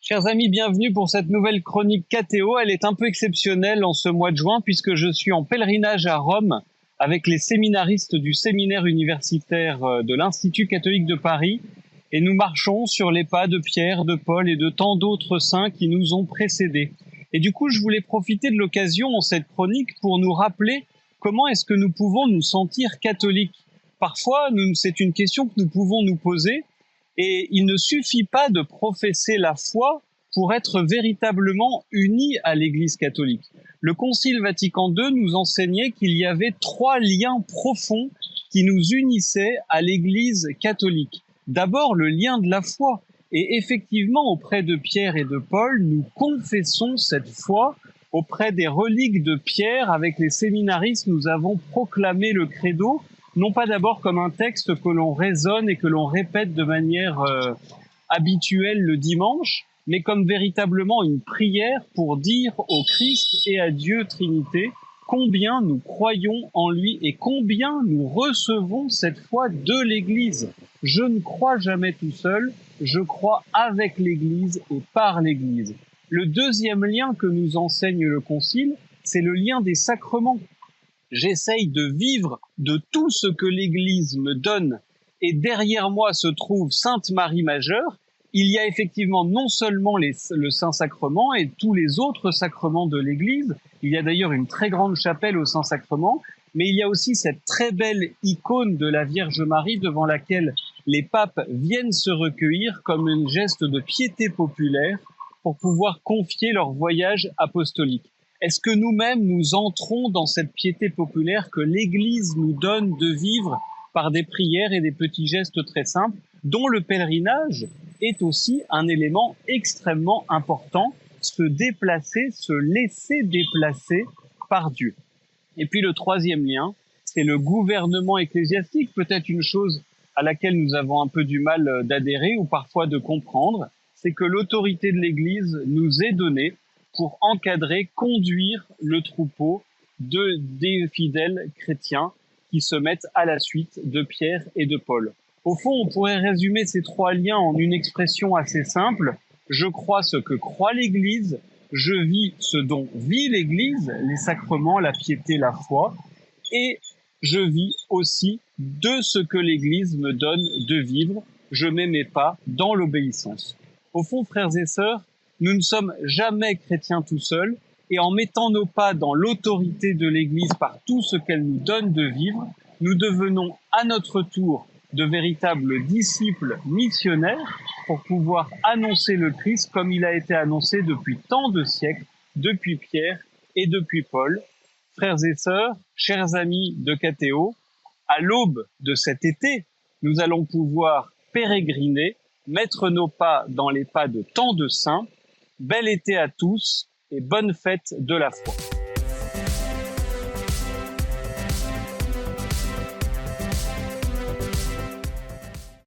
Chers amis, bienvenue pour cette nouvelle chronique KTO. Elle est un peu exceptionnelle en ce mois de juin puisque je suis en pèlerinage à Rome avec les séminaristes du séminaire universitaire de l'Institut catholique de Paris et nous marchons sur les pas de Pierre, de Paul et de tant d'autres saints qui nous ont précédés. Et du coup, je voulais profiter de l'occasion en cette chronique pour nous rappeler comment est-ce que nous pouvons nous sentir catholiques. Parfois, c'est une question que nous pouvons nous poser. Et il ne suffit pas de professer la foi pour être véritablement unis à l'Église catholique. Le Concile Vatican II nous enseignait qu'il y avait 3 liens profonds qui nous unissaient à l'Église catholique. D'abord, le lien de la foi. Et effectivement, auprès de Pierre et de Paul, nous confessons cette foi. Auprès des reliques de Pierre, avec les séminaristes, nous avons proclamé le credo, non pas d'abord comme un texte que l'on raisonne et que l'on répète de manière habituelle le dimanche, mais comme véritablement une prière pour dire au Christ et à Dieu Trinité combien nous croyons en lui et combien nous recevons cette foi de l'Église. Je ne crois jamais tout seul, je crois avec l'Église et par l'Église. Le deuxième lien que nous enseigne le Concile, c'est le lien des sacrements. J'essaye de vivre de tout ce que l'Église me donne et derrière moi se trouve Sainte Marie Majeure. Il y a effectivement non seulement le Saint-Sacrement et tous les autres sacrements de l'Église, il y a d'ailleurs une très grande chapelle au Saint-Sacrement, mais il y a aussi cette très belle icône de la Vierge Marie devant laquelle les papes viennent se recueillir comme un geste de piété populaire pour pouvoir confier leur voyage apostolique. Est-ce que nous-mêmes, nous entrons dans cette piété populaire que l'Église nous donne de vivre par des prières et des petits gestes très simples, dont le pèlerinage est aussi un élément extrêmement important, se déplacer, se laisser déplacer par Dieu. Et puis le troisième lien, c'est le gouvernement ecclésiastique, peut-être une chose à laquelle nous avons un peu du mal d'adhérer ou parfois de comprendre, c'est que l'autorité de l'Église nous est donnée pour encadrer, conduire le troupeau des fidèles chrétiens qui se mettent à la suite de Pierre et de Paul. Au fond, on pourrait résumer ces 3 liens en une expression assez simple. Je crois ce que croit l'Église, je vis ce dont vit l'Église, les sacrements, la piété, la foi, et je vis aussi de ce que l'Église me donne de vivre. Je mets mes pas dans l'obéissance. Au fond, frères et sœurs, nous ne sommes jamais chrétiens tout seuls, et en mettant nos pas dans l'autorité de l'Église par tout ce qu'elle nous donne de vivre, nous devenons à notre tour de véritables disciples missionnaires pour pouvoir annoncer le Christ comme il a été annoncé depuis tant de siècles, depuis Pierre et depuis Paul. Frères et sœurs, chers amis de KTO, à l'aube de cet été, nous allons pouvoir pérégriner, mettre nos pas dans les pas de tant de saints. Bel été à tous et bonne fête de la foi.